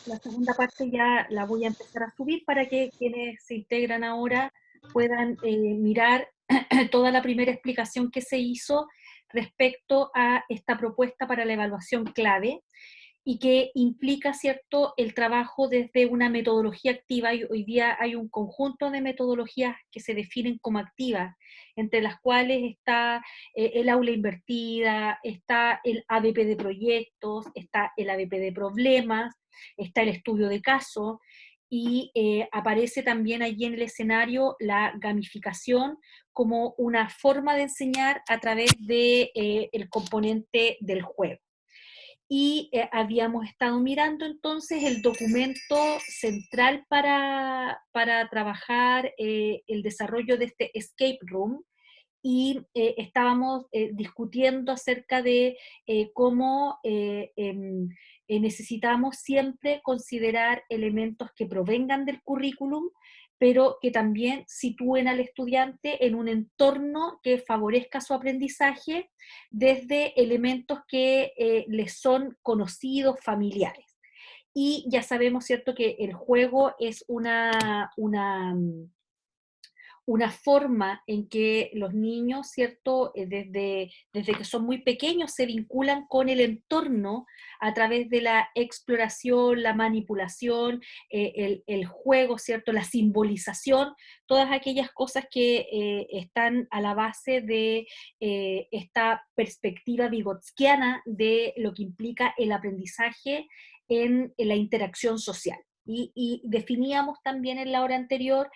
la segunda parte ya la voy a empezar a subir para que quienes se integran ahora puedan mirar toda la primera explicación que se hizo respecto a esta propuesta para la evaluación clave y que implica, ¿cierto?, el trabajo desde una metodología activa, y hoy día hay un conjunto de metodologías que se definen como activas, entre las cuales está el aula invertida, está el ABP de proyectos, está el ABP de problemas, está el estudio de caso, y aparece también allí en el escenario la gamificación como una forma de enseñar a través de, el componente del juego. Y habíamos estado mirando entonces el documento central para trabajar el desarrollo de este escape room, y estábamos discutiendo acerca de cómo necesitamos siempre considerar elementos que provengan del currículum, pero que también sitúen al estudiante en un entorno que favorezca su aprendizaje desde elementos que les son conocidos, familiares. Y ya sabemos, ¿cierto?, que el juego es una forma en que los niños, ¿cierto?, desde que son muy pequeños se vinculan con el entorno a través de la exploración, la manipulación, el juego, ¿cierto?, la simbolización, todas aquellas cosas que están a la base de esta perspectiva vygotskiana de lo que implica el aprendizaje en la interacción social. Y definíamos también en la hora anterior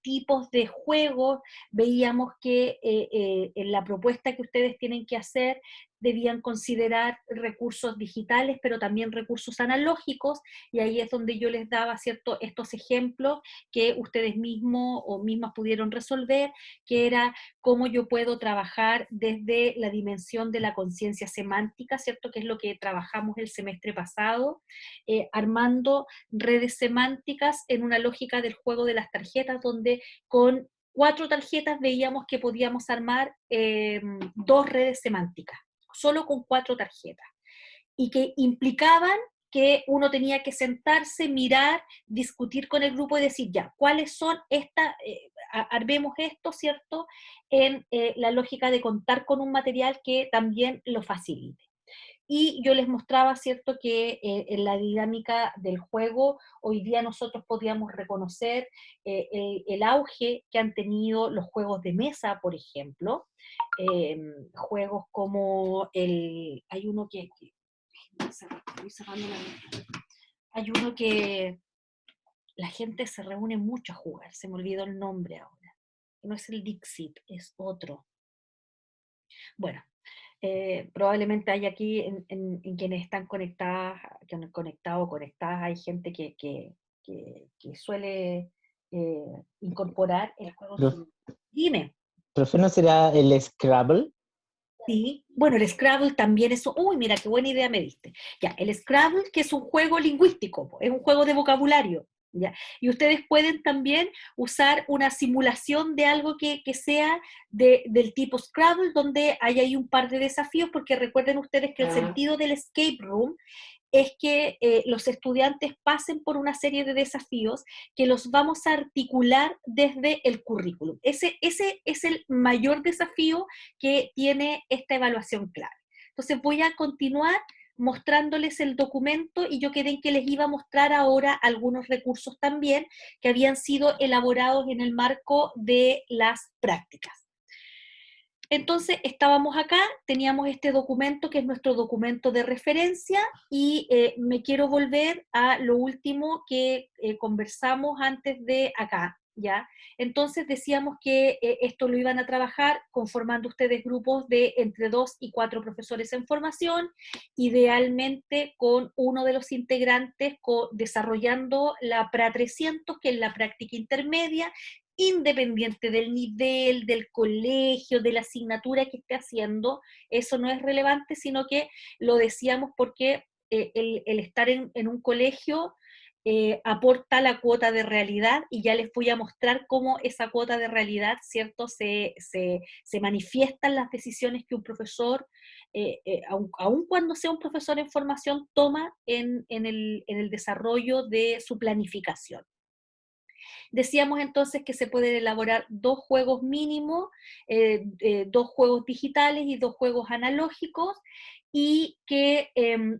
tipos de juegos, veíamos que en la propuesta que ustedes tienen que hacer debían considerar recursos digitales, pero también recursos analógicos, y ahí es donde yo les daba, ¿cierto?, estos ejemplos que ustedes mismos o mismas pudieron resolver, que era cómo yo puedo trabajar desde la dimensión de la conciencia semántica, ¿cierto?, que es lo que trabajamos el semestre pasado, armando redes semánticas en una lógica del juego de las tarjetas, donde con 4 tarjetas veíamos que podíamos armar 2 redes semánticas, solo con 4 tarjetas, y que implicaban que uno tenía que sentarse, mirar, discutir con el grupo y decir, ya, ¿cuáles son estas? Armemos esto, ¿cierto?, en la lógica de contar con un material que también lo facilite. Y yo les mostraba, ¿cierto?, que en la dinámica del juego, hoy día nosotros podíamos reconocer el auge que han tenido los juegos de mesa, por ejemplo, juegos como hay uno estoy cerrando hay uno que la gente se reúne mucho a jugar, se me olvidó el nombre ahora, no es el Dixit, es otro. Bueno, probablemente hay aquí en quienes están conectadas, que han conectado o conectadas, hay gente que suele incorporar el juego. Prof- Dime. Profe, ¿no será el Scrabble? Sí, bueno, el Scrabble también es, uy, mira, qué buena idea me diste. Ya, el Scrabble, que es un juego lingüístico, po, es un juego de vocabulario, ya. Y ustedes pueden también usar una simulación de algo que sea del tipo Scrabble, donde hay ahí un par de desafíos, porque recuerden ustedes que el sentido del escape room es que los estudiantes pasen por una serie de desafíos que los vamos a articular desde el currículum. Ese es el mayor desafío que tiene esta evaluación clave. Entonces voy a continuar mostrándoles el documento, y yo quedé en que les iba a mostrar ahora algunos recursos también que habían sido elaborados en el marco de las prácticas. Entonces estábamos acá, teníamos este documento que es nuestro documento de referencia, y me quiero volver a lo último que conversamos antes de acá, ¿ya? Entonces decíamos que esto lo iban a trabajar conformando ustedes grupos de entre 2 y 4 profesores en formación, idealmente con uno de los integrantes desarrollando la PRA 300, que es la práctica intermedia, independiente del nivel, del colegio, de la asignatura que esté haciendo. Eso no es relevante, sino que lo decíamos porque el estar en un colegio aporta la cuota de realidad, y ya les voy a mostrar cómo esa cuota de realidad, ¿cierto?, se manifiesta en las decisiones que un profesor, aun cuando sea un profesor en formación, toma en el desarrollo de su planificación. Decíamos entonces que se pueden elaborar 2 juegos mínimos, 2 juegos digitales y 2 juegos analógicos, y que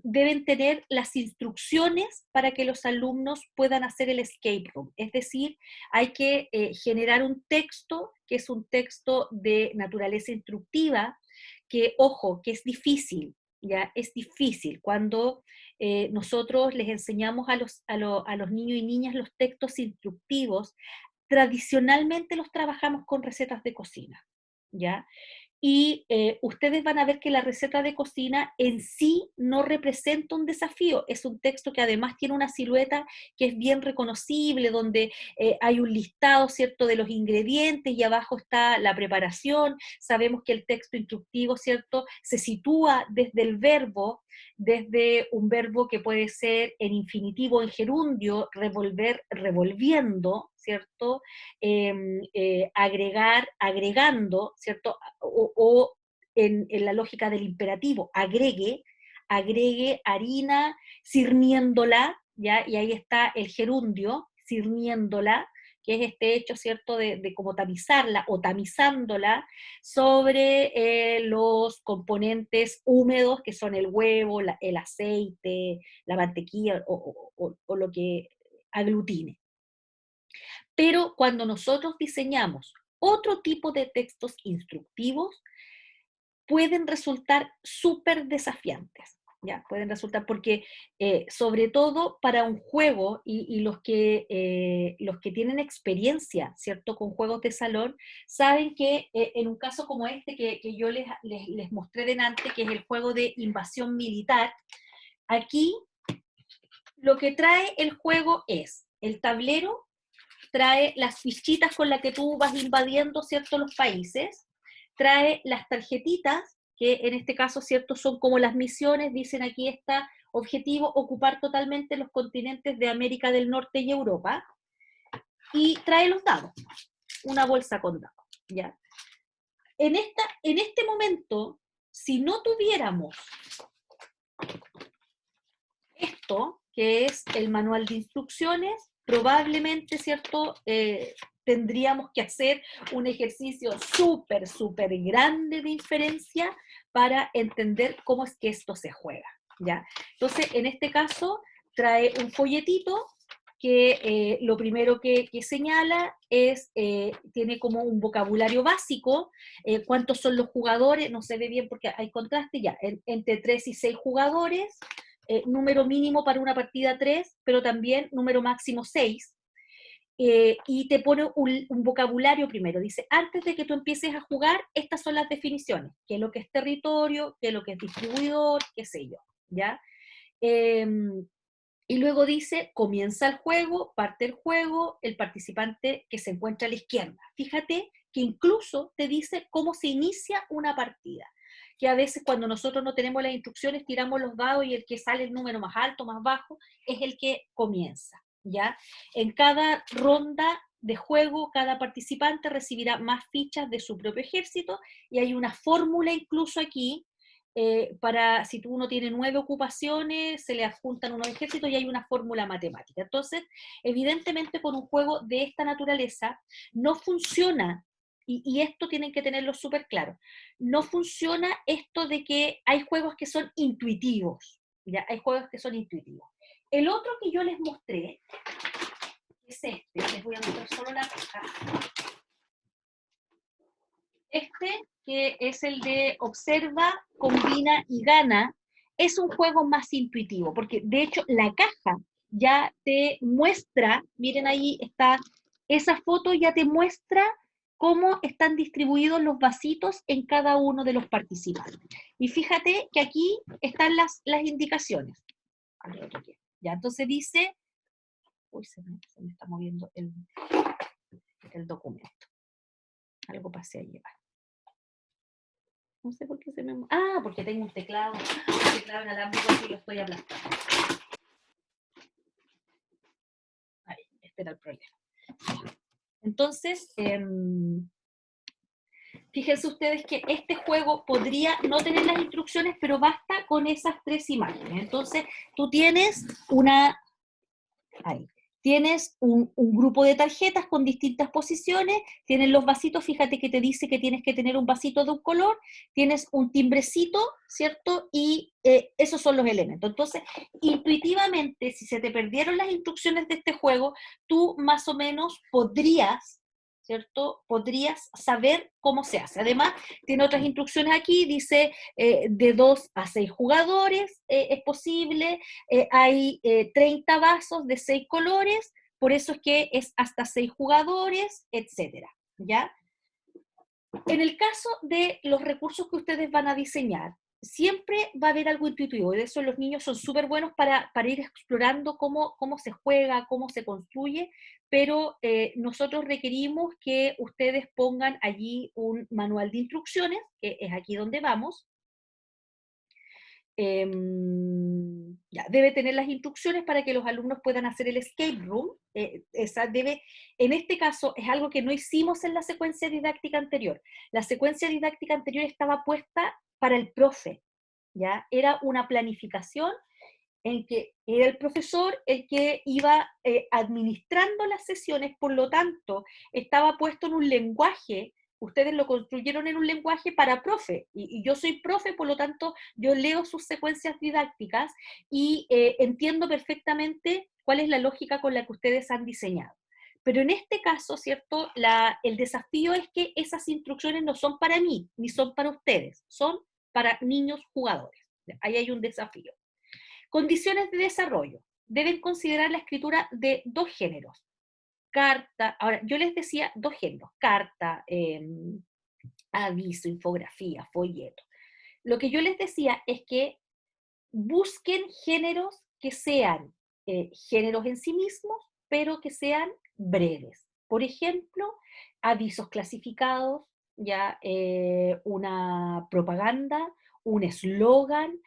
deben tener las instrucciones para que los alumnos puedan hacer el escape room. Es decir, hay que generar un texto, que es un texto de naturaleza instructiva, que, ojo, que es difícil, ya es difícil cuando nosotros les enseñamos a los niños y niñas los textos instructivos. Tradicionalmente los trabajamos con recetas de cocina, ¿ya? Y ustedes van a ver que la receta de cocina en sí no representa un desafío, es un texto que además tiene una silueta que es bien reconocible, donde hay un listado, ¿cierto?, de los ingredientes, y abajo está la preparación. Sabemos que el texto instructivo, ¿cierto?, se sitúa desde el verbo, desde un verbo que puede ser en infinitivo, en gerundio, revolver, revolviendo, ¿cierto?, agregar, agregando, ¿cierto?, o en la lógica del imperativo, agregue, agregue harina, cirniéndola, ¿ya? Y ahí está el gerundio, cirniéndola, que es este hecho, ¿cierto?, de como tamizarla o tamizándola sobre los componentes húmedos, que son el huevo, el aceite, la mantequilla o lo que aglutine. Pero cuando nosotros diseñamos otro tipo de textos instructivos, pueden resultar súper desafiantes, ¿ya? Pueden resultar porque, sobre todo para un juego, y los que tienen experiencia, ¿cierto?, con juegos de salón, saben que en un caso como este que yo les mostré delante, que es el juego de invasión militar, aquí lo que trae el juego es el tablero, trae las fichitas con las que tú vas invadiendo, ¿cierto?, los países, trae las tarjetitas, que en este caso, ¿cierto?, son como las misiones, dicen aquí está, objetivo, ocupar totalmente los continentes de América del Norte y Europa, y trae los dados, una bolsa con dados, ¿ya? En este momento, si no tuviéramos esto, que es el manual de instrucciones, probablemente, ¿cierto?, tendríamos que hacer un ejercicio súper, súper grande de inferencia para entender cómo es que esto se juega, ¿ya? Entonces, en este caso, trae un folletito que lo primero que señala es, tiene como un vocabulario básico, cuántos son los jugadores, no se ve bien porque hay contraste, ya, entre 3 y 6 jugadores, número mínimo para una partida 3, pero también número máximo 6, y te pone un vocabulario primero. Dice, antes de que tú empieces a jugar, estas son las definiciones, qué es lo que es territorio, qué es lo que es distribuidor, qué sé yo, ¿ya? Y luego dice, comienza el juego, parte el juego, el participante que se encuentra a la izquierda. Fíjate que incluso te dice cómo se inicia una partida, que a veces cuando nosotros no tenemos las instrucciones tiramos los dados y el que sale el número más alto, más bajo, es el que comienza, ¿ya? En cada ronda de juego, cada participante recibirá más fichas de su propio ejército, y hay una fórmula incluso aquí para, si uno tiene 9 ocupaciones, se le adjuntan unos ejércitos y hay una fórmula matemática. Entonces, evidentemente con un juego de esta naturaleza no funciona, y esto tienen que tenerlo súper claro, no funciona esto de que hay juegos que son intuitivos, ¿ya? Hay juegos que son intuitivos. El otro que yo les mostré es este, les voy a mostrar solo la caja. Este, que es el de observa, combina y gana, es un juego más intuitivo, porque de hecho la caja ya te muestra, miren ahí está, esa foto ya te muestra cómo están distribuidos los vasitos en cada uno de los participantes. Y fíjate que aquí están las indicaciones. Ya, entonces dice, uy, se me está moviendo el documento. Algo pasé a llevar. No sé por qué se me... Ah, porque tengo un teclado inalámbrico y lo estoy aplastando. este era el problema. Entonces, fíjense ustedes que este juego podría no tener las instrucciones, pero basta con esas 3 imágenes. Entonces, tú tienes tienes un grupo de tarjetas con distintas posiciones, tienes los vasitos, fíjate que te dice que tienes que tener un vasito de un color, tienes un timbrecito, ¿cierto? Y esos son los elementos. Entonces, intuitivamente, si se te perdieron las instrucciones de este juego, tú más o menos podrías, ¿cierto? Podrías saber cómo se hace. Además, tiene otras instrucciones aquí, dice de 2 a 6 jugadores es posible, hay 30 vasos de 6 colores, por eso es que es hasta 6 jugadores, etcétera, ¿ya? En el caso de los recursos que ustedes van a diseñar, siempre va a haber algo intuitivo, y de eso los niños son súper buenos para ir explorando cómo se juega, cómo se construye, pero nosotros requerimos que ustedes pongan allí un manual de instrucciones, que es aquí donde vamos. Ya, debe tener las instrucciones para que los alumnos puedan hacer el escape room. En este caso, es algo que no hicimos en la secuencia didáctica anterior. La secuencia didáctica anterior estaba puesta para el profe, ¿ya? Era una planificación en que era el profesor el que iba administrando las sesiones, por lo tanto, estaba puesto en un lenguaje, ustedes lo construyeron en un lenguaje para profe, y yo soy profe, por lo tanto, yo leo sus secuencias didácticas y entiendo perfectamente cuál es la lógica con la que ustedes han diseñado. Pero en este caso, ¿cierto? El desafío es que esas instrucciones no son para mí, ni son para ustedes, son para niños jugadores. Ahí hay un desafío. Condiciones de desarrollo. Deben considerar la escritura de 2 géneros. Carta, ahora yo les decía 2 géneros, carta, aviso, infografía, folleto. Lo que yo les decía es que busquen géneros que sean géneros en sí mismos, pero que sean breves. Por ejemplo, avisos clasificados, ya una propaganda, un eslogan,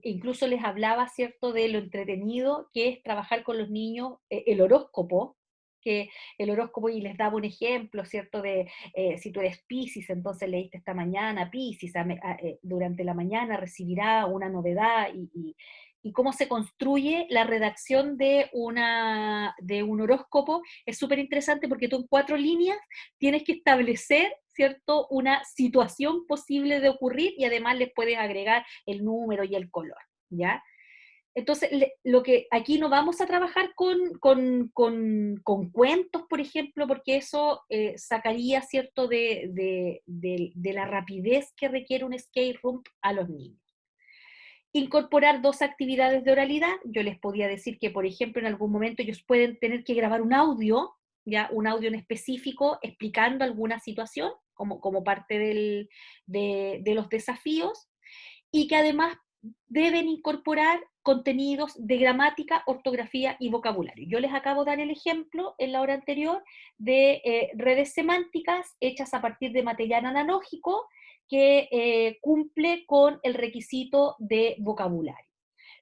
incluso les hablaba, ¿cierto?, de lo entretenido que es trabajar con los niños, el horóscopo, que el horóscopo, y les daba un ejemplo, ¿cierto?, de si tú eres Piscis, entonces leíste esta mañana, Piscis, durante la mañana recibirá una novedad, y cómo se construye la redacción de un horóscopo es súper interesante, porque tú en 4 líneas tienes que establecer, ¿cierto?, una situación posible de ocurrir, y además les puedes agregar el número y el color, ¿ya? Entonces, lo que aquí no vamos a trabajar con cuentos, por ejemplo, porque eso sacaría, ¿cierto?, de la rapidez que requiere un escape room a los niños. Incorporar 2 actividades de oralidad. Yo les podía decir que, por ejemplo, en algún momento ellos pueden tener que grabar un audio, ya un audio en específico explicando alguna situación, como parte de los desafíos, y que además deben incorporar contenidos de gramática, ortografía y vocabulario. Yo les acabo de dar el ejemplo en la hora anterior de redes semánticas hechas a partir de material analógico que cumple con el requisito de vocabulario.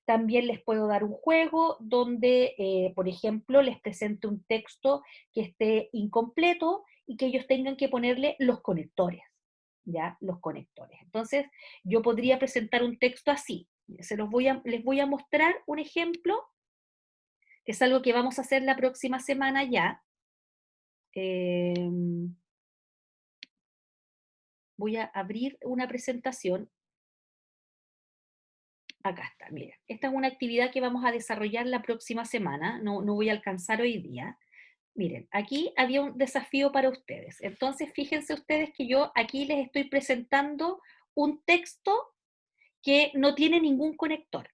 También les puedo dar un juego donde, por ejemplo, les presente un texto que esté incompleto y que ellos tengan que ponerle los conectores, ¿ya? Los conectores. Entonces, yo podría presentar un texto así. Les voy a mostrar un ejemplo, que es algo que vamos a hacer la próxima semana ya. Voy a abrir una presentación. Acá está, mira. Esta es una actividad que vamos a desarrollar la próxima semana. No voy a alcanzar hoy día. Miren, aquí había un desafío para ustedes. Entonces, fíjense ustedes que yo aquí les estoy presentando un texto que no tiene ningún conector,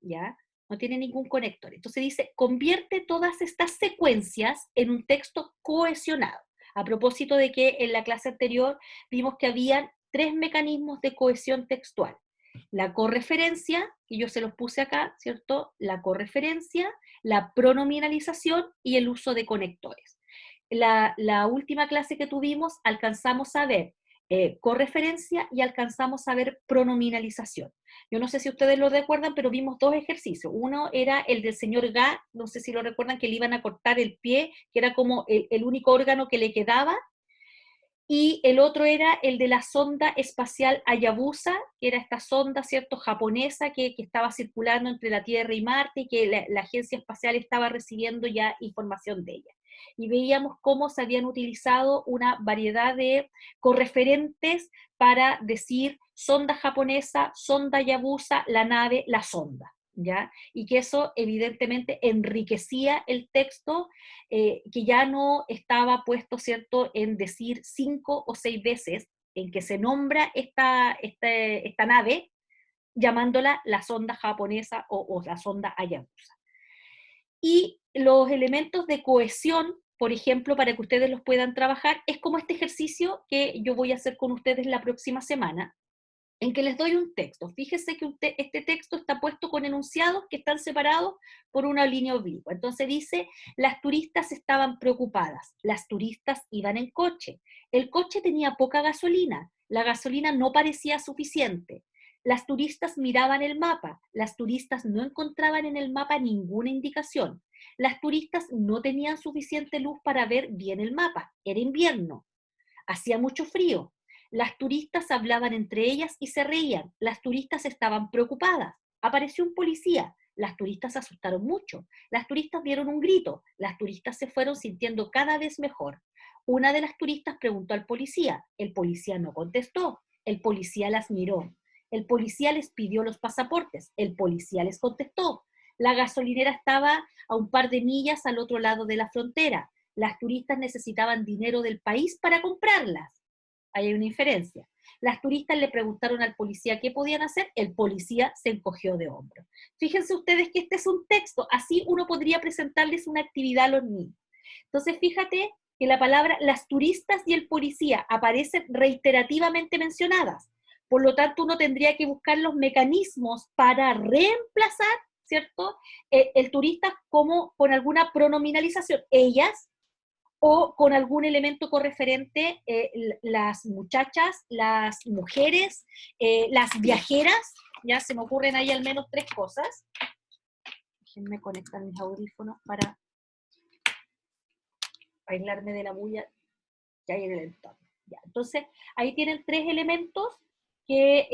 ¿ya? No tiene ningún conector. Entonces dice, convierte todas estas secuencias en un texto cohesionado. A propósito de que en la clase anterior vimos que habían 3 mecanismos de cohesión textual. La correferencia, que yo se los puse acá, ¿cierto? La correferencia, la pronominalización y el uso de conectores. La última clase que tuvimos alcanzamos a ver correferencia y alcanzamos a ver pronominalización. Yo no sé si ustedes lo recuerdan, pero vimos dos ejercicios. Uno era el del señor Ga, no sé si lo recuerdan, que le iban a cortar el pie, que era como el único órgano que le quedaba, y el otro era el de la sonda espacial Hayabusa, que era esta sonda, ¿cierto?, japonesa que estaba circulando entre la Tierra y Marte y que la agencia espacial estaba recibiendo ya información de ella. Y veíamos cómo se habían utilizado una variedad de correferentes para decir sonda japonesa, sonda Hayabusa, la nave, la sonda. ¿Ya? Y que eso evidentemente enriquecía el texto, que ya no estaba puesto, ¿cierto?, en decir 5 o 6 veces en que se nombra esta nave, llamándola la sonda japonesa o la sonda Hayabusa. Y los elementos de cohesión, por ejemplo, para que ustedes los puedan trabajar, es como este ejercicio que yo voy a hacer con ustedes la próxima semana, en que les doy un texto. Fíjense que este texto está puesto con enunciados que están separados por una línea oblicua. Entonces dice, las turistas estaban preocupadas, las turistas iban en coche, el coche tenía poca gasolina, la gasolina no parecía suficiente, las turistas miraban el mapa, las turistas no encontraban en el mapa ninguna indicación, las turistas no tenían suficiente luz para ver bien el mapa, era invierno, hacía mucho frío. Las turistas hablaban entre ellas y se reían. Las turistas estaban preocupadas. Apareció un policía. Las turistas se asustaron mucho. Las turistas dieron un grito. Las turistas se fueron sintiendo cada vez mejor. Una de las turistas preguntó al policía. El policía no contestó. El policía las miró. El policía les pidió los pasaportes. El policía les contestó. La gasolinera estaba a un par de millas al otro lado de la frontera. Las turistas necesitaban dinero del país para comprarlas. Ahí hay una inferencia. Las turistas le preguntaron al policía qué podían hacer, el policía se encogió de hombros. Fíjense ustedes que este es un texto, así uno podría presentarles una actividad a los niños. Entonces fíjate que la palabra las turistas y el policía aparecen reiterativamente mencionadas, por lo tanto uno tendría que buscar los mecanismos para reemplazar, ¿cierto?, el turista como con alguna pronominalización, ellas, o con algún elemento correferente, las muchachas, las mujeres, las viajeras, ya se me ocurren ahí al menos tres cosas. Déjenme conectar mis audífonos para aislarme de la bulla que hay en el entorno. Ya, entonces, ahí tienen tres elementos que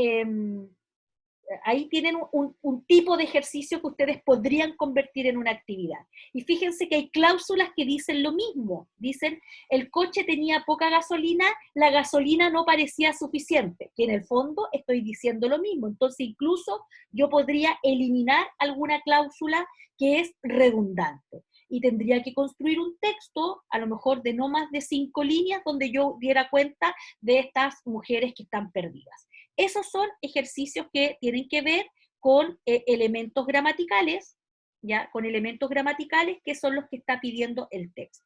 ahí tienen un tipo de ejercicio que ustedes podrían convertir en una actividad. Y fíjense que hay cláusulas que dicen lo mismo. Dicen, el coche tenía poca gasolina, la gasolina no parecía suficiente. Que en el fondo estoy diciendo lo mismo. Entonces incluso yo podría eliminar alguna cláusula que es redundante. Y tendría que construir un texto, a lo mejor de no más de 5 líneas, donde yo diera cuenta de estas mujeres que están perdidas. Esos son ejercicios que tienen que ver con elementos gramaticales, ¿ya? Con elementos gramaticales que son los que está pidiendo el texto.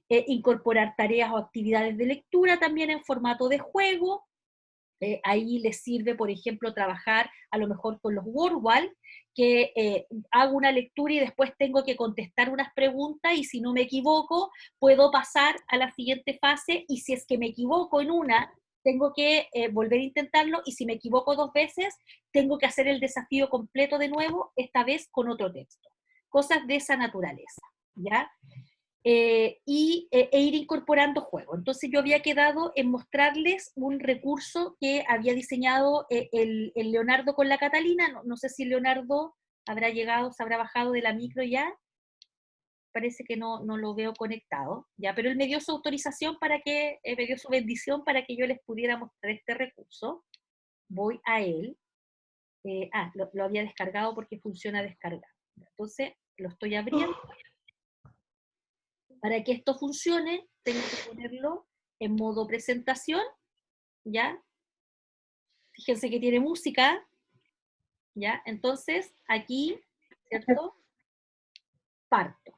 Incorporar tareas o actividades de lectura también en formato de juego. Ahí les sirve, por ejemplo, trabajar a lo mejor con los Wordwall, que hago una lectura y después tengo que contestar unas preguntas y si no me equivoco, puedo pasar a la siguiente fase y si es que me equivoco en una, tengo que volver a intentarlo y si me equivoco 2 veces, tengo que hacer el desafío completo de nuevo, esta vez con otro texto. Cosas de esa naturaleza, ¿ya? E ir incorporando juego. Entonces yo había quedado en mostrarles un recurso que había diseñado el Leonardo con la Catalina. No sé si Leonardo habrá llegado, se habrá bajado de la micro ya. Parece que no lo veo conectado, ya, pero él me dio su autorización para que, me dio su bendición para que yo les pudiera mostrar este recurso. Voy a él. Lo había descargado porque funciona descargar. Entonces lo estoy abriendo. Para que esto funcione, tengo que ponerlo en modo presentación, ¿ya? Fíjense que tiene música, ¿ya? Entonces, aquí, ¿cierto? Parto.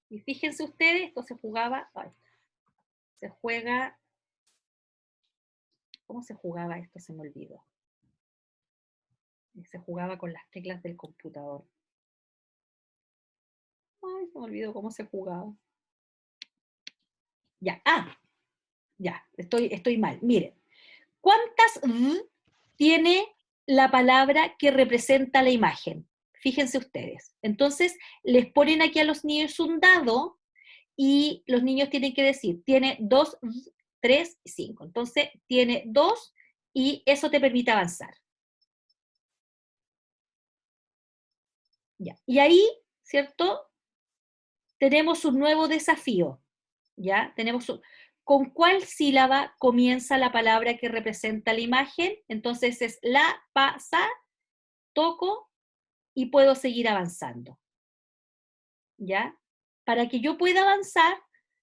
Y fíjense ustedes, esto se jugaba, se juega, ¿cómo se jugaba esto? Se me olvidó. Se jugaba con las teclas del computador. Ay, se me olvidó cómo se jugaba. Ya, ya, estoy mal. Miren, ¿Cuántas tiene la palabra que representa la imagen? Fíjense ustedes. Entonces, les ponen aquí a los niños un dado y los niños tienen que decir, tiene 2, 3 y 5. Entonces, tiene 2 y eso te permite avanzar. Ya. Y ahí, ¿cierto? Tenemos un nuevo desafío. ¿Ya? ¿Con cuál sílaba comienza la palabra que representa la imagen? Entonces es la, pa, sa, toco y puedo seguir avanzando. ¿Ya? Para que yo pueda avanzar,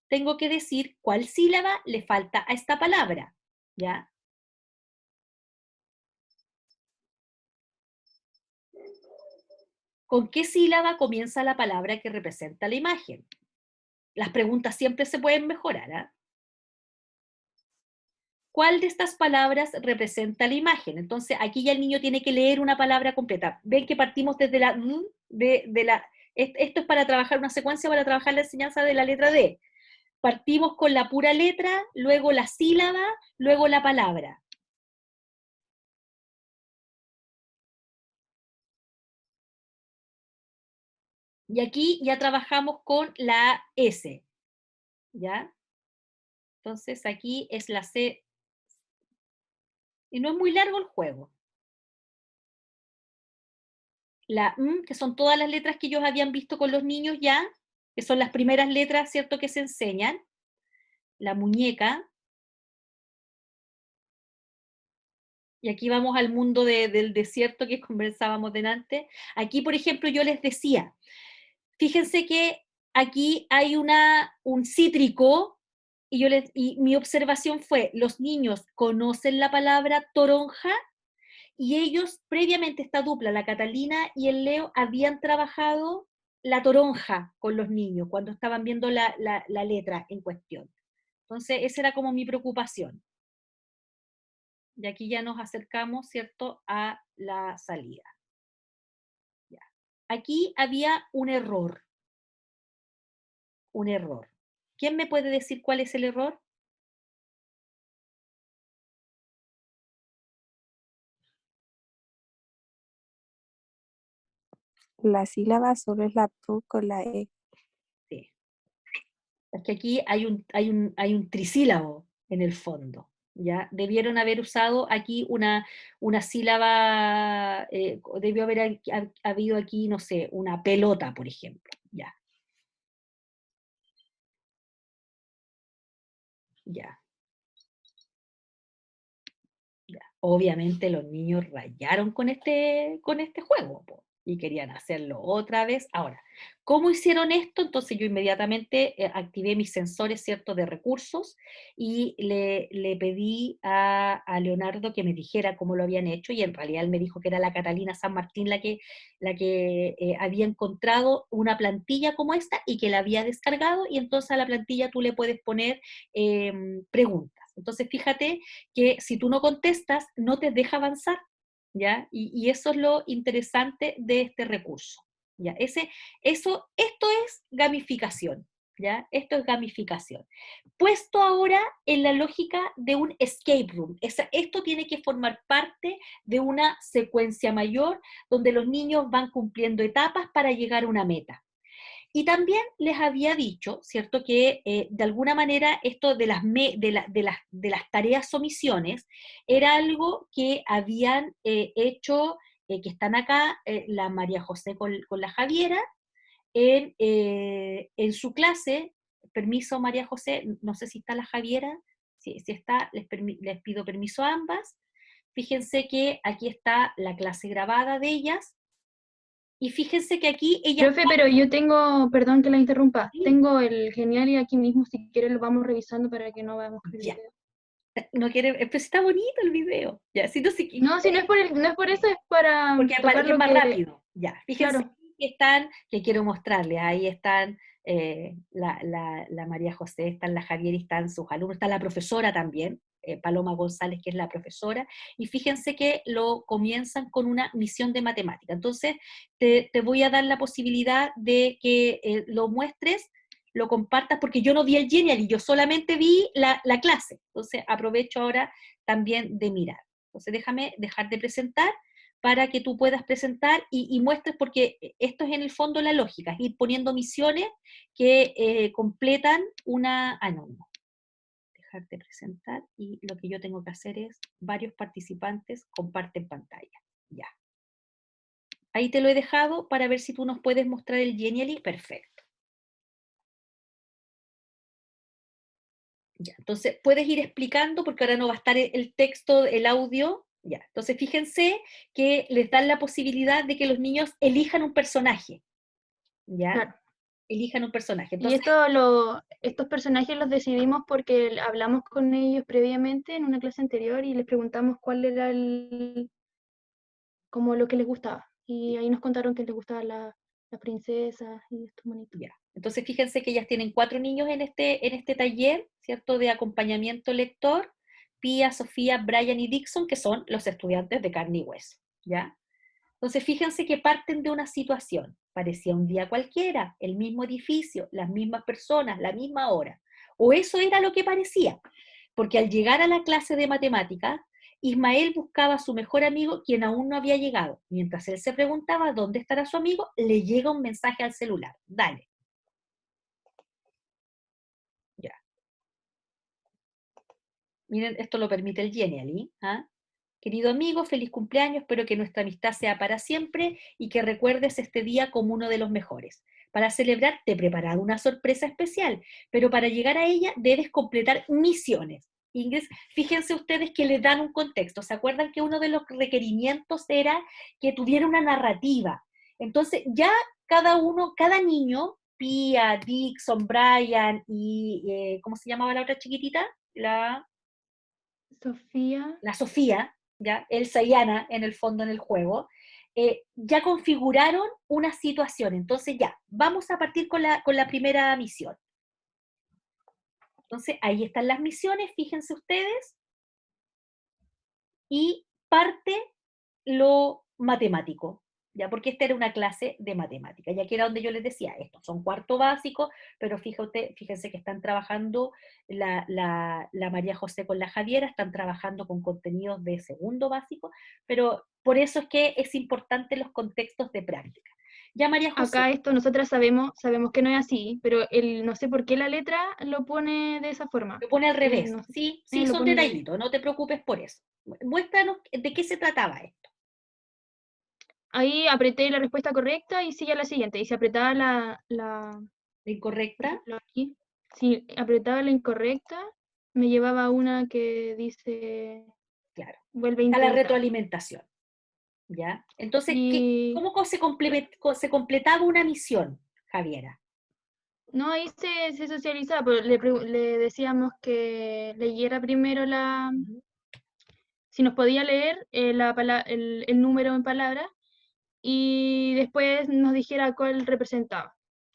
tengo que decir cuál sílaba le falta a esta palabra. ¿Ya? ¿Con qué sílaba comienza la palabra que representa la imagen? Las preguntas siempre se pueden mejorar. ¿Eh? ¿Cuál de estas palabras representa la imagen? Entonces, aquí ya el niño tiene que leer una palabra completa. Ven que partimos desde la esto es para trabajar una secuencia, para trabajar la enseñanza de la letra D. Partimos con la pura letra, luego la sílaba, luego la palabra. Y aquí ya trabajamos con la S, ¿ya? Entonces aquí es la C, y no es muy largo el juego. La M, que son todas las letras que ellos habían visto con los niños ya, que son las primeras letras, ¿cierto?, que se enseñan. La muñeca. Y aquí vamos al mundo del desierto que conversábamos delante. Aquí, por ejemplo, yo les decía, fíjense que aquí hay un cítrico, y mi observación fue, los niños conocen la palabra toronja, y ellos, previamente esta dupla, la Catalina y el Leo, habían trabajado la toronja con los niños cuando estaban viendo la letra en cuestión. Entonces, esa era como mi preocupación. Y aquí ya nos acercamos, ¿cierto?, a la salida. Ya. Aquí había un error. Un error. ¿Quién me puede decir cuál es el error? La sílaba solo es la P con la E. Sí. Es que aquí hay un trisílabo en el fondo. ¿Ya? Debieron haber usado aquí una sílaba, debió haber habido aquí, no sé, una pelota, por ejemplo. Ya, ya, ya. Obviamente los niños rayaron con este juego, po, y querían hacerlo otra vez. Ahora, ¿cómo hicieron esto? Entonces yo inmediatamente activé mis sensores, ¿cierto?, de recursos, y le pedí a Leonardo que me dijera cómo lo habían hecho, y en realidad él me dijo que era la Catalina San Martín la que había encontrado una plantilla como esta y que la había descargado, y entonces a la plantilla tú le puedes poner preguntas. Entonces fíjate que si tú no contestas, no te deja avanzar. ¿Ya? Y eso es lo interesante de este recurso, ¿ya? Esto es gamificación, ¿ya? Esto es gamificación. Puesto ahora en la lógica de un escape room, esto tiene que formar parte de una secuencia mayor donde los niños van cumpliendo etapas para llegar a una meta. Y también les había dicho, ¿cierto?, que de alguna manera esto de las tareas o misiones era algo que habían hecho, que están acá, la María José con la Javiera, en su clase. Permiso, María José, no sé si está la Javiera, si está, les pido permiso a ambas. Fíjense que aquí está la clase grabada de ellas, y fíjense que aquí ellas... Profe, pero yo tengo, perdón que la interrumpa, tengo el Geniali aquí mismo, si quiere lo vamos revisando para que no veamos el Ya. video. No quiere, pero está bonito el video. Ya, si no, No, si no es no es por eso, es para porque tocar es lo más que... rápido. Ya, fíjense Claro. que están, que quiero mostrarles, ahí están la María José, están la Javier, y están sus alumnos, está la profesora también, Paloma González, que es la profesora, y fíjense que lo comienzan con una misión de matemática. Entonces, te voy a dar la posibilidad de que lo muestres lo compartas, porque yo no vi el Genially, yo solamente vi la clase. Entonces aprovecho ahora también de mirar. Entonces déjame dejar de presentar para que tú puedas presentar y muestres, porque esto es en el fondo la lógica, es ir poniendo misiones que completan una... Ah, no, no. Dejar de presentar, y lo que yo tengo que hacer es, varios participantes comparten pantalla. Ya. Ahí te lo he dejado para ver si tú nos puedes mostrar el Genially. Perfecto. Ya, entonces puedes ir explicando, porque ahora no va a estar el texto, el audio. Ya, entonces fíjense que les dan la posibilidad de que los niños elijan un personaje. ¿Ya? Claro. Elijan un personaje. Y Entonces, estos personajes los decidimos porque hablamos con ellos previamente en una clase anterior y les preguntamos cuál era como lo que les gustaba. Y ahí nos contaron que les gustaba la princesa y estos monitos. ya. Entonces fíjense que ellas tienen 4 niños en este taller, ¿cierto? De acompañamiento lector: Pia, Sofía, Brian y Dixon, que son los estudiantes de carne y hueso, ¿ya? Entonces fíjense que parten de una situación. Parecía un día cualquiera, el mismo edificio, las mismas personas, la misma hora. O eso era lo que parecía, porque al llegar a la clase de matemáticas, Ismael buscaba a su mejor amigo, quien aún no había llegado. Mientras él se preguntaba dónde estará su amigo, le llega un mensaje al celular. Dale. Ya. Miren, esto lo permite el Genially. ¿Ah? Querido amigo, feliz cumpleaños, espero que nuestra amistad sea para siempre y que recuerdes este día como uno de los mejores. Para celebrar te he preparado una sorpresa especial, pero para llegar a ella debes completar misiones. Ingres, fíjense ustedes que le dan un contexto. ¿Se acuerdan que uno de los requerimientos era que tuviera una narrativa? Entonces ya cada niño, Pia, Dixon, Brian y, ¿cómo se llamaba la otra chiquitita? Sofía. La Sofía, ¿ya? Elsa y Anna en el fondo en el juego, ya configuraron una situación. Entonces ya, vamos a partir con la primera misión. Entonces ahí están las misiones, fíjense ustedes, y parte lo matemático, ya, porque esta era una clase de matemática, ya que era donde yo les decía, estos son cuarto básico, pero fíjense que están trabajando la María José con la Javiera, están trabajando con contenidos de segundo básico, pero por eso es que es importante los contextos de práctica. Ya María José. Acá esto nosotras sabemos que no es así, pero no sé por qué la letra lo pone de esa forma. Lo pone al revés, No sé, sí, lo son pone al revés. detallitos, no te preocupes por eso. Muéstranos de qué se trataba esto. Ahí apreté la respuesta correcta y sigue a la siguiente. Y si apretaba por ¿Incorrecta? ejemplo, aquí, si apretaba la incorrecta, me llevaba a una que dice, Claro. vuelve a A la intentar. retroalimentación. ¿Ya? Entonces, Y ¿cómo se completaba una misión, Javiera? no, ahí se socializaba, pero le decíamos que leyera primero si nos podía leer el número en palabras, y después nos dijera cuál representaba,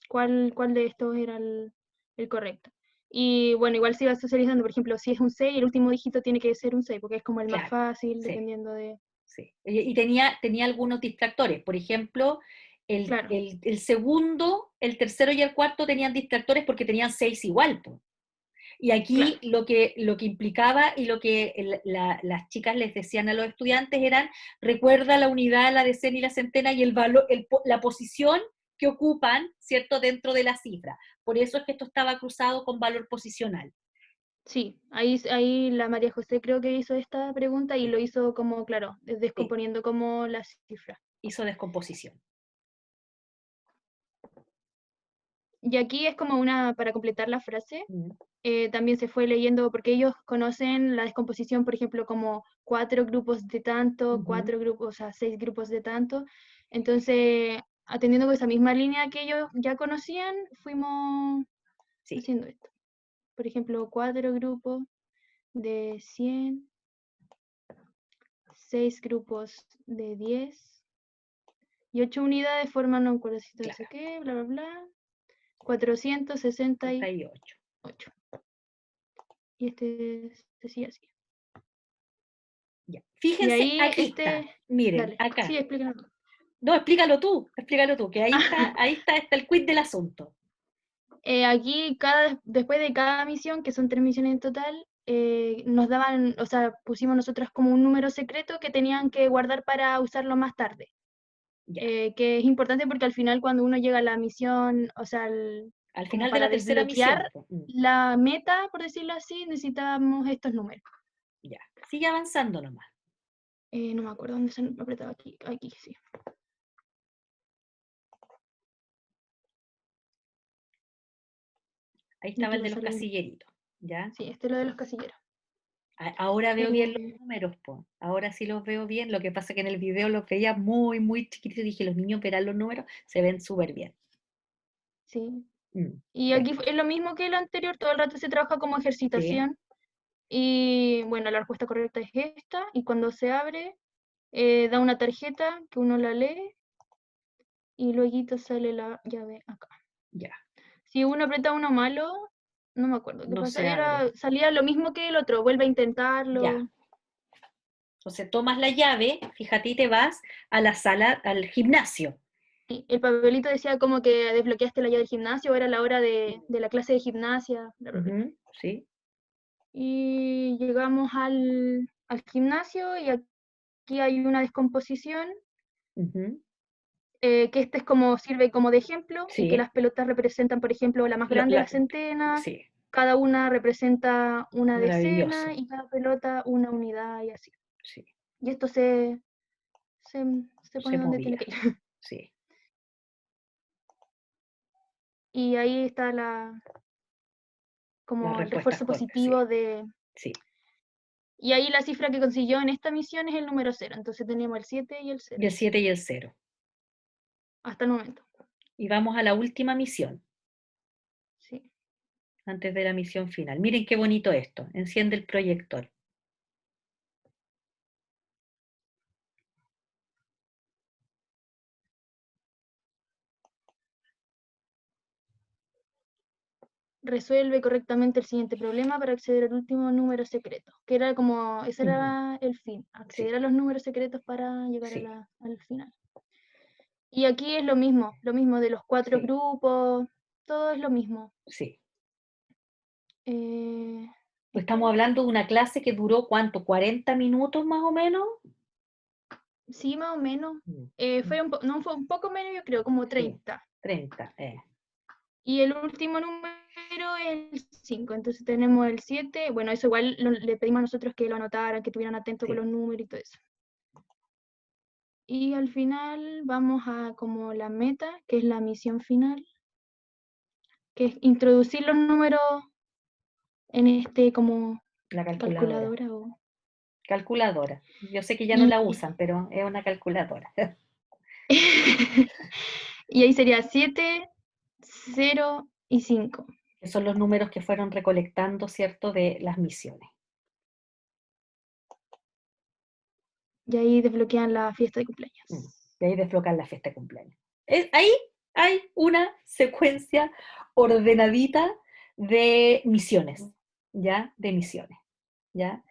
cuál de estos era el correcto. Y bueno, igual se iba socializando, por ejemplo, si es un 6, el último dígito tiene que ser un 6, porque es como el más Claro, fácil, sí, dependiendo de... sí. Y tenía algunos distractores. Por ejemplo, Claro, el segundo, el tercero y el cuarto tenían distractores porque tenían 6 igual, po. Y claro, aquí lo que implicaba y lo que las chicas les decían a los estudiantes eran: recuerda la unidad, la decena y la centena y el valor, la posición que ocupan, ¿cierto?, dentro de la cifra. Por eso es que esto estaba cruzado con valor posicional. sí, ahí la María José creo que hizo esta pregunta y lo hizo como, claro, Sí, descomponiendo como las cifras. hizo descomposición. Y aquí es como para completar la frase, Mm. también se fue leyendo, porque ellos conocen la descomposición, por ejemplo, como 4 grupos de tanto, Ujú. 4 grupos, o sea, 6 grupos de tanto. Entonces, atendiendo con esa misma línea que ellos ya conocían, fuimos Sí, haciendo esto. Por ejemplo, 4 grupos de 100, 6 grupos de 10, y 8 unidades forman un cuadrocito de no sé claro. qué, bla, bla, bla, 468. 38. Y este decía así. Ya. Y Fíjense, ahí aquí está. Miren, dale, sí, acá. explícalo. No, explícalo tú, que ahí está el quid del asunto. Aquí, después de cada misión, que son 3 misiones en total, nos daban, o sea, pusimos nosotros como un número secreto que tenían que guardar para usarlo más tarde. Ya. Que es importante porque al final cuando uno llega a la misión, o sea, Al como final de para la tercera misión. desbloquear la meta, por decirlo así, necesitábamos estos números. Ya. Sigue avanzando nomás. No me acuerdo dónde se apretaba aquí sí. Ahí Y estaba aquí el va de a los salir. casilleritos, ¿ya? Sí, este es lo de los casilleros. Ahora veo bien los Eh, números, po. Ahora sí los veo bien. Lo que pasa es que en el video los veía muy, muy chiquititos. Dije, los niños verán los números, se ven súper bien. sí. Mm, Y bueno, aquí es lo mismo que lo anterior, todo el rato se trabaja como sí, ejercitación. Y bueno, la respuesta correcta es esta. Y cuando se abre, da una tarjeta que uno la lee y luego sale la llave acá. ya, Si uno aprieta uno malo, no me acuerdo qué no pasa. se abre. Salía lo mismo que el otro, vuelve a intentarlo. Ya. Entonces tomas la llave, fíjate, y te vas a la sala, al gimnasio. Y el papelito decía como que desbloqueaste la llave del gimnasio, era la hora de la clase de gimnasia, bla, bla, bla. Ujú, sí. Y llegamos al gimnasio y aquí hay una descomposición, Ujú, que este es como, sirve como de ejemplo, y que sí. las pelotas representan, por ejemplo, la más grande, la centena, Sí, cada una representa una decena maravilloso. y cada pelota una unidad y así. Sí, Y esto se se pone donde tiene movía. que ir. Sí, Y ahí está las como el respuestas refuerzo correctas, sí, positivo de... sí. Y ahí la cifra que consiguió en esta misión es el número 0. Entonces tenemos el 7 y el 0. Y el 7 y el 0. Hasta el momento. Y vamos a la última misión, Sí. antes de la misión final. Miren qué bonito esto. Enciende el proyector. Resuelve correctamente el siguiente problema para acceder al último número secreto. Que era como, ese Ujú, era el fin, acceder sí, a los números secretos para llegar sí, al final. Y aquí es lo mismo de los 4 sí, grupos, todo es lo mismo. sí. Estamos Esto, hablando de una clase que duró, ¿cuánto? ¿40 minutos más o menos? sí, más o menos. Mm, No, fue un poco menos, yo creo, como sí, 30. 30. Y el último número es el 5. Entonces tenemos el 7. Bueno, eso igual le pedimos a nosotros que lo anotaran, que estuvieran atentos con Sí. los números y todo eso. Y al final vamos a como la meta, que es la misión final, que es introducir los números en este como La calculadora. calculadora. Calculadora. Yo sé que ya no Y, la usan, pero es una calculadora. y ahí sería 7, 0 y 5. Que son los números que fueron recolectando, ¿cierto?, de las misiones. Y ahí desbloquean la fiesta de Mm. cumpleaños. Y ahí desbloquean la fiesta de cumpleaños. Ahí hay una secuencia ordenadita de misiones, ¿ya? De misiones, ¿ya?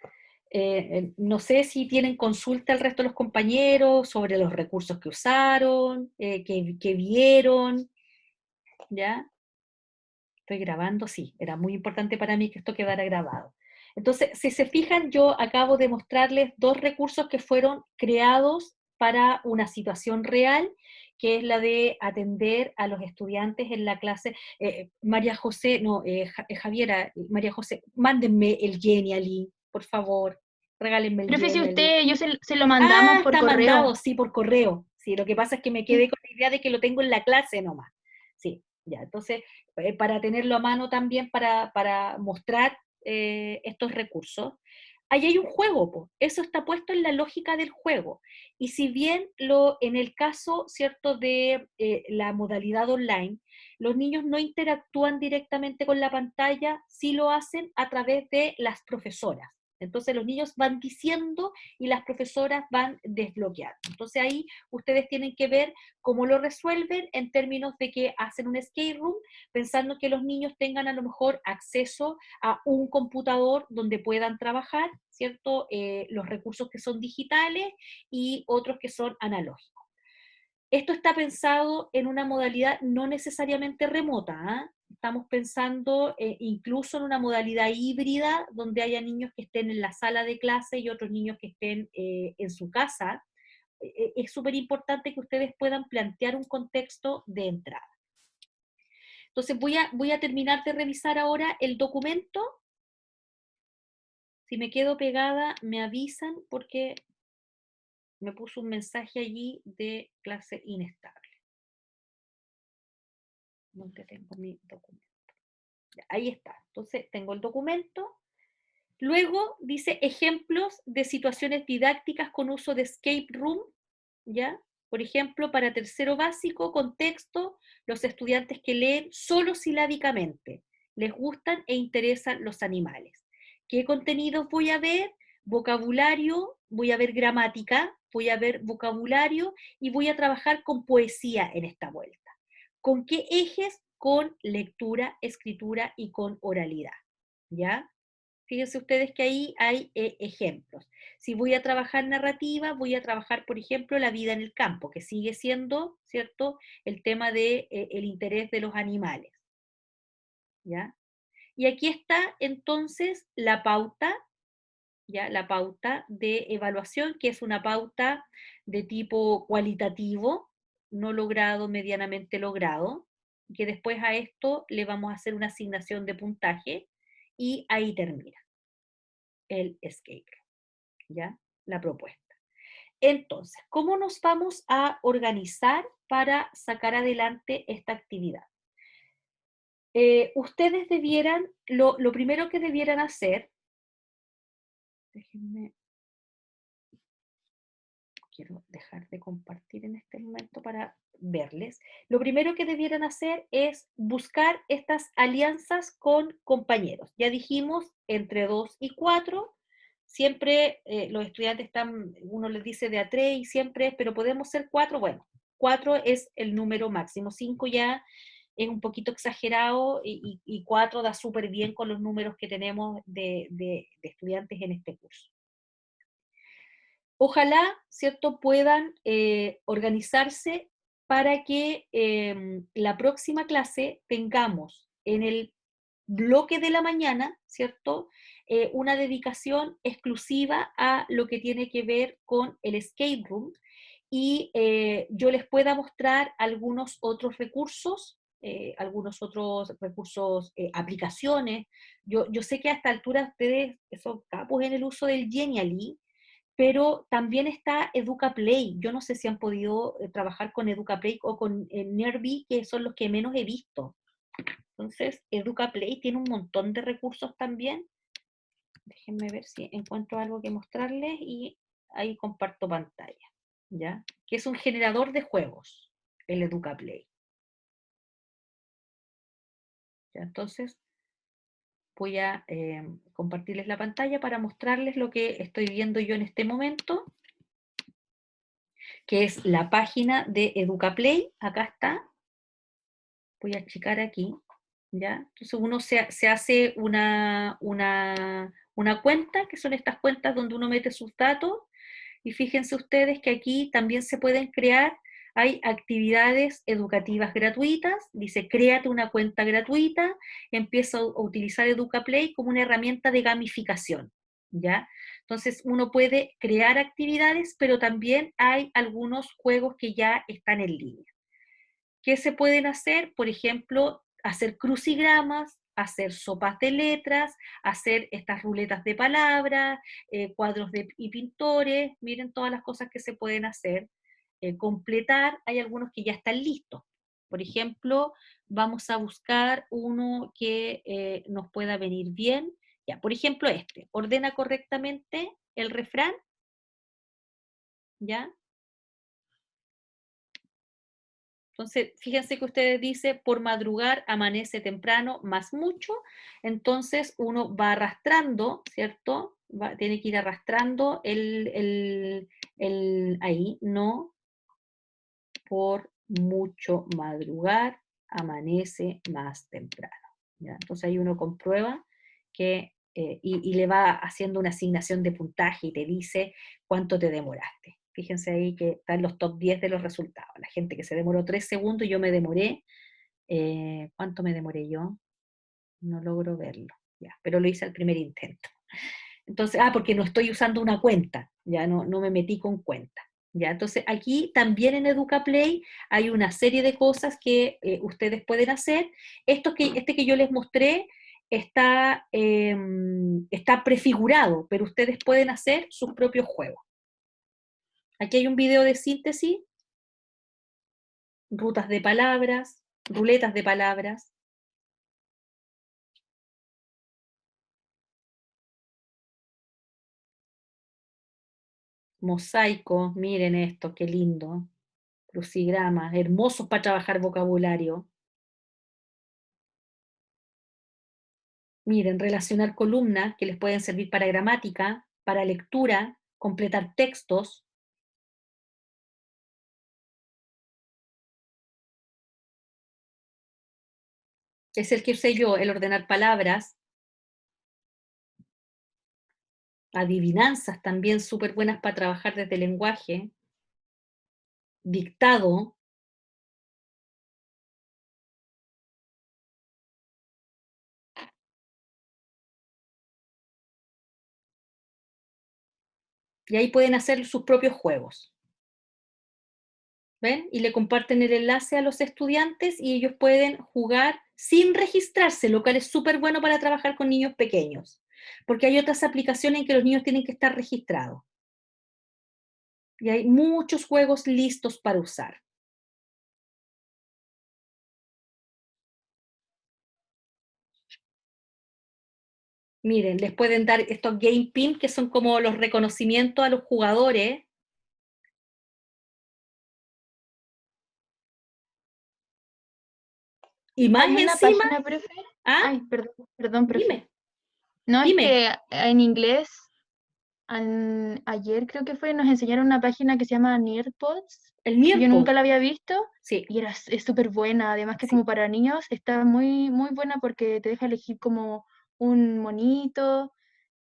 No sé si tienen consulta el resto de los compañeros sobre los recursos que usaron, que vieron, ¿ya? Estoy grabando, sí, era muy importante para mí que esto quedara grabado. Entonces, si se fijan, yo acabo de mostrarles dos recursos que fueron creados para una situación real, que es la de atender a los estudiantes en la clase. María José, no, Javiera, María José, mándenme el Genially, por favor, regálenme el Profe, si Genially. usted, se lo mandamos Ah, por está correo. mandado, sí, por correo. Sí, lo que pasa es que me quedé con la idea de que lo tengo en la clase nomás. Sí, ya, entonces, para tenerlo a mano también para mostrar estos recursos. Ahí hay un juego, po. Eso está puesto en la lógica del juego. Y si bien en el caso, ¿cierto?, de la modalidad online, los niños no interactúan directamente con la pantalla, sí lo hacen a través de las profesoras. Entonces los niños van diciendo y las profesoras van desbloqueando. Entonces ahí ustedes tienen que ver cómo lo resuelven en términos de que hacen un escape room, pensando que los niños tengan a lo mejor acceso a un computador donde puedan trabajar, ¿cierto? Los recursos que son digitales y otros que son analógicos. Esto está pensado en una modalidad no necesariamente remota, ¿eh? estamos pensando incluso en una modalidad híbrida, donde haya niños que estén en la sala de clase y otros niños que estén en su casa. Es súper importante que ustedes puedan plantear un contexto de entrada. Entonces voy a terminar de revisar ahora el documento. Si me quedo pegada, me avisan porque me puso un mensaje allí de clase inestable. ¿Dónde tengo mi documento? Ahí está. Entonces tengo el documento. Luego dice ejemplos de situaciones didácticas con uso de escape room, ¿ya? Por ejemplo, para tercero básico, contexto, los estudiantes que leen solo silábicamente, les gustan e interesan los animales. ¿Qué contenidos voy a ver? Vocabulario, voy a ver gramática, voy a ver vocabulario y voy a trabajar con poesía en esta vuelta. ¿Con qué ejes? Con lectura, escritura y con oralidad, ¿ya? Fíjense ustedes que ahí hay ejemplos. Si voy a trabajar narrativa, voy a trabajar, por ejemplo, la vida en el campo, que sigue siendo, ¿cierto?, el tema de el interés de los animales, ¿ya? Y aquí está entonces la pauta, ¿ya? La pauta de evaluación, que es una pauta de tipo cualitativo, no logrado, medianamente logrado, que después a esto le vamos a hacer una asignación de puntaje y ahí termina el escape room, ¿ya? La propuesta. Entonces, ¿cómo nos vamos a organizar para sacar adelante esta actividad? Ustedes debieran, lo primero que debieran hacer, déjenme, quiero dejar de compartir en este momento para verles. Lo primero que debieran hacer es buscar estas alianzas con compañeros. Ya dijimos, entre 2 y 4, siempre los estudiantes están, uno les dice de a 3 y siempre, pero podemos ser 4, bueno, 4 es el número máximo, 5 ya es un poquito exagerado y 4 da súper bien con los números que tenemos de estudiantes en este curso. Ojalá, ¿cierto?, puedan organizarse para que la próxima clase tengamos en el bloque de la mañana, ¿cierto?, una dedicación exclusiva a lo que tiene que ver con el escape room y yo les pueda mostrar algunos otros recursos, aplicaciones. Yo sé que a esta altura ustedes son capos en el uso del Genially, pero también está EducaPlay. Yo no sé si han podido trabajar con EducaPlay o con Nervi, que son los que menos he visto. Entonces, EducaPlay tiene un montón de recursos también. Déjenme ver si encuentro algo que mostrarles y ahí comparto pantalla, ¿ya? Que es un generador de juegos, el EducaPlay. ¿Ya? Entonces, voy a compartirles la pantalla para mostrarles lo que estoy viendo yo en este momento, que es la página de EducaPlay. Acá está. Voy a achicar aquí, ¿ya? Entonces uno se hace una cuenta, que son estas cuentas donde uno mete sus datos, y fíjense ustedes que aquí también se pueden crear, hay actividades educativas gratuitas, dice créate una cuenta gratuita, empieza a utilizar EducaPlay como una herramienta de gamificación, ¿ya? Entonces uno puede crear actividades, pero también hay algunos juegos que ya están en línea. ¿Qué se pueden hacer? Por ejemplo, hacer crucigramas, hacer sopas de letras, hacer estas ruletas de palabras, cuadros y pintores, miren todas las cosas que se pueden hacer. Completar, hay algunos que ya están listos. Por ejemplo, vamos a buscar uno que nos pueda venir bien. Ya, por ejemplo, este, ordena correctamente el refrán, ¿ya? Entonces, fíjense que ustedes dice, por madrugar amanece temprano, más mucho. Entonces, uno va arrastrando, ¿cierto? Tiene que ir arrastrando ahí, no por mucho madrugar amanece más temprano, ¿ya? Entonces, ahí uno comprueba que, y le va haciendo una asignación de puntaje y te dice cuánto te demoraste. Fíjense ahí que están los top 10 de los resultados. La gente que se demoró 3 segundos, yo me demoré ¿Cuánto me demoré yo? No logro verlo, ya, pero lo hice al primer intento. Entonces, porque no estoy usando una cuenta, ya no me metí con cuenta. Ya, entonces aquí también en EducaPlay hay una serie de cosas que ustedes pueden hacer. Este que yo les mostré está prefigurado, pero ustedes pueden hacer sus propios juegos. Aquí hay un video de síntesis, rutas de palabras, ruletas de palabras. Mosaicos, miren esto, qué lindo. Crucigramas, hermosos para trabajar vocabulario. Miren, relacionar columnas que les pueden servir para gramática, para lectura, completar textos. Es el que usé yo, el ordenar palabras. Adivinanzas también súper buenas para trabajar desde el lenguaje. Dictado. Y ahí pueden hacer sus propios juegos. ¿Ven? Y le comparten el enlace a los estudiantes y ellos pueden jugar sin registrarse, lo cual es súper bueno para trabajar con niños pequeños, porque hay otras aplicaciones en que los niños tienen que estar registrados. Y hay muchos juegos listos para usar. Miren, les pueden dar estos game pin, que son como los reconocimientos a los jugadores. Y más Hay una encima, página, profe. ¿ah? Ay, perdón, profe. Dime, No, es dime. que en inglés, ayer creo que fue, nos enseñaron una página que se llama Nearpods. El Yo Nearpod. nunca la había visto Sí, y es súper buena. Además que sí. como para niños está muy, muy buena porque te deja elegir como un monito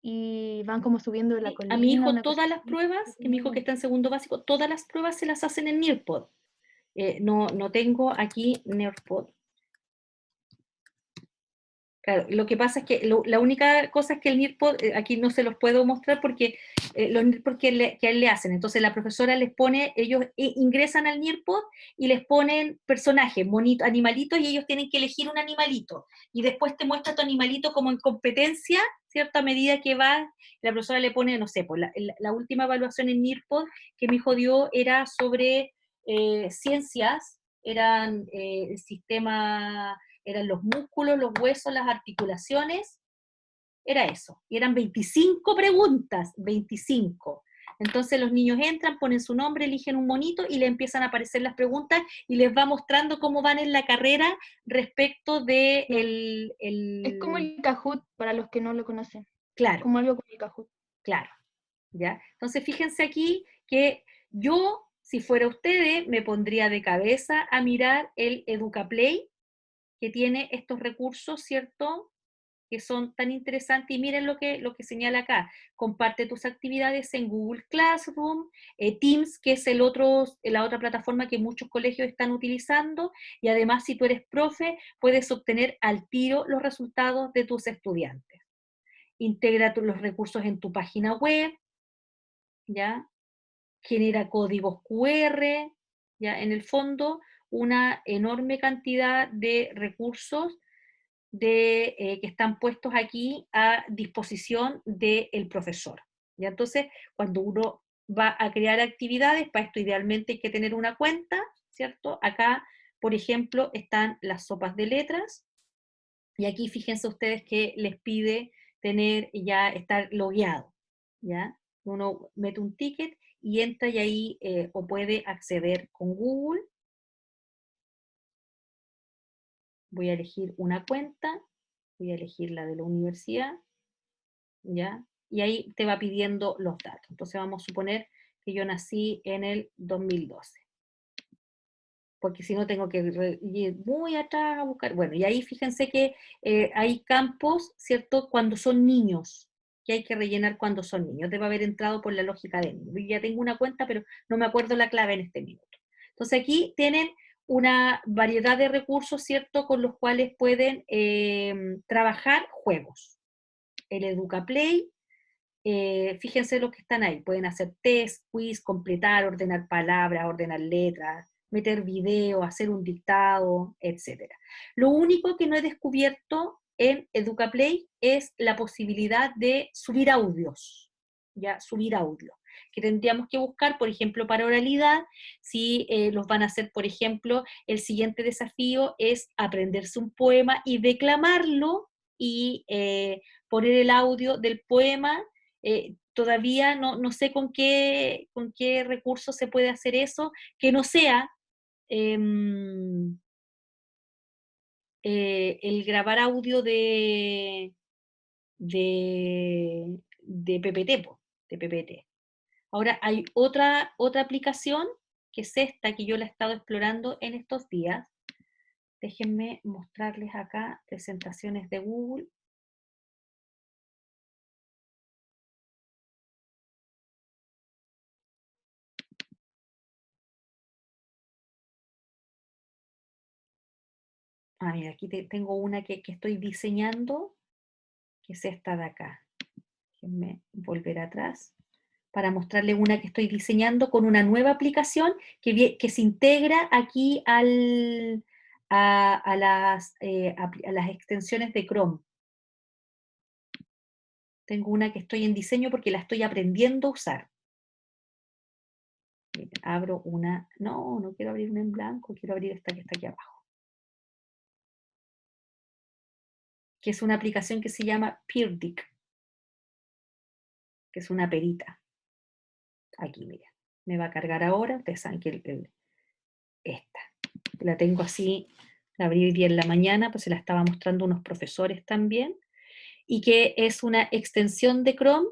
y van como subiendo la Sí, colina. a mi hijo una cosa todas las así. pruebas, que mi hijo que está en segundo básico, todas las pruebas se las hacen en Nearpod. No tengo aquí Nearpod. Claro, lo que pasa es que la única cosa es que el Nearpod, aquí no se los puedo mostrar porque los Nearpod que a él le hacen. Entonces la profesora les pone, ellos ingresan al Nearpod y les ponen personajes, monitos, animalitos, y ellos tienen que elegir un animalito. Y después te muestra tu animalito como en competencia, ¿cierto? A medida que va, la profesora le pone, no sé, pues la última evaluación en Nearpod que mi hijo dio era sobre ciencias, eran el sistema, eran los músculos, los huesos, las articulaciones, era eso. Y eran 25 preguntas, 25. Entonces los niños entran, ponen su nombre, eligen un monito y le empiezan a aparecer las preguntas y les va mostrando cómo van en la carrera respecto de Es como el Kahoot para los que no lo conocen. Claro, Como algo como el Kahoot. claro, ¿ya? Entonces fíjense aquí que yo, si fuera ustedes, me pondría de cabeza a mirar el EducaPlay, que tiene estos recursos, ¿cierto?, que son tan interesantes. Y miren lo que señala acá: comparte tus actividades en Google Classroom, Teams, que es la otra plataforma que muchos colegios están utilizando, y además si tú eres profe, puedes obtener al tiro los resultados de tus estudiantes. Integra los recursos en tu página web, ¿ya? Genera códigos QR, ¿ya? En el fondo, una enorme cantidad de recursos que están puestos aquí a disposición del profesor. ¿Ya? Entonces, cuando uno va a crear actividades, para esto idealmente hay que tener una cuenta, ¿cierto? Acá, por ejemplo, están las sopas de letras, y aquí fíjense ustedes que les pide estar logueado, ¿ya? Uno mete un ticket y entra y ahí o puede acceder con Google. Voy a elegir una cuenta, voy a elegir la de la universidad, ¿ya? Y ahí te va pidiendo los datos. Entonces vamos a suponer que yo nací en el 2012. Porque si no tengo que ir muy atrás a buscar. Bueno, y ahí fíjense que hay campos, ¿cierto?, cuando son niños, que hay que rellenar cuando son niños. Debe haber entrado por la lógica de niños. Yo ya tengo una cuenta, pero no me acuerdo la clave en este minuto. Entonces aquí tienen una variedad de recursos, ¿cierto?, con los cuales pueden trabajar juegos. El EducaPlay, fíjense los que están ahí, pueden hacer test, quiz, completar, ordenar palabras, ordenar letras, meter video, hacer un dictado, etc. Lo único que no he descubierto en EducaPlay es la posibilidad de subir audios, ya, subir audio, que tendríamos que buscar, por ejemplo, para oralidad, si los van a hacer, por ejemplo, el siguiente desafío es aprenderse un poema y declamarlo y poner el audio del poema. Todavía no sé con qué recurso se puede hacer eso, que no sea el grabar audio de PPT, de PPT. Ahora hay otra aplicación, que es esta, que yo la he estado explorando en estos días. Déjenme mostrarles acá presentaciones de Google. Mira, aquí tengo una que estoy diseñando, que es esta de acá. Déjenme volver atrás para mostrarles una que estoy diseñando con una nueva aplicación que se integra aquí a las extensiones de Chrome. Tengo una que estoy en diseño porque la estoy aprendiendo a usar. Miren, abro una, no quiero abrir una en blanco, quiero abrir esta que está aquí abajo. Que es una aplicación que se llama Peerdic, que es una perita. Aquí, miren, me va a cargar ahora, ustedes saben que esta, la tengo así, la abrí hoy día en la mañana, pues se la estaba mostrando a unos profesores también, y que es una extensión de Chrome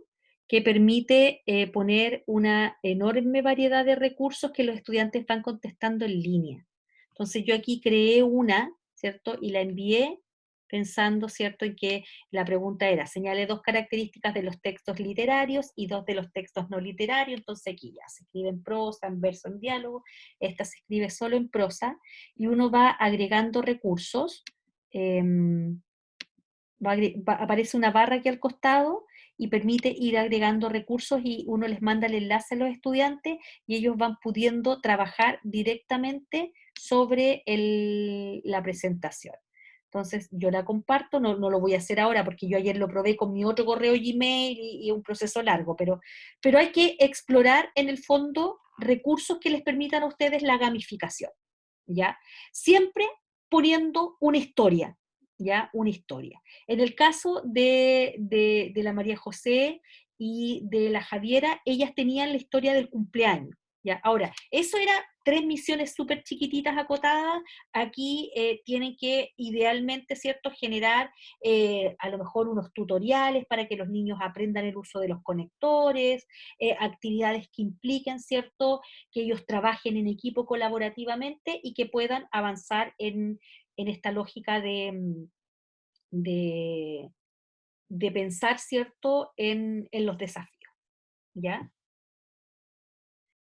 que permite poner una enorme variedad de recursos que los estudiantes van contestando en línea. Entonces yo aquí creé una, ¿cierto? Y la envié pensando, ¿cierto?, en que la pregunta era, señale 2 características de los textos literarios y 2 de los textos no literarios. Entonces aquí ya se escribe en prosa, en verso, en diálogo, esta se escribe solo en prosa, y uno va agregando recursos, aparece una barra aquí al costado y permite ir agregando recursos, y uno les manda el enlace a los estudiantes y ellos van pudiendo trabajar directamente sobre la presentación. Entonces yo la comparto, no lo voy a hacer ahora porque yo ayer lo probé con mi otro correo Gmail y un proceso largo, pero hay que explorar en el fondo recursos que les permitan a ustedes la gamificación, ¿ya? Siempre poniendo una historia, ¿ya? Una historia. En el caso de la María José y de la Javiera, ellas tenían la historia del cumpleaños, ¿ya? Ahora, eso era 3 misiones súper chiquititas, acotadas. Aquí tienen que, idealmente, ¿cierto?, generar a lo mejor unos tutoriales para que los niños aprendan el uso de los conectores, actividades que impliquen, ¿cierto?, que ellos trabajen en equipo colaborativamente y que puedan avanzar en esta lógica de pensar, ¿cierto?, en los desafíos, ¿ya?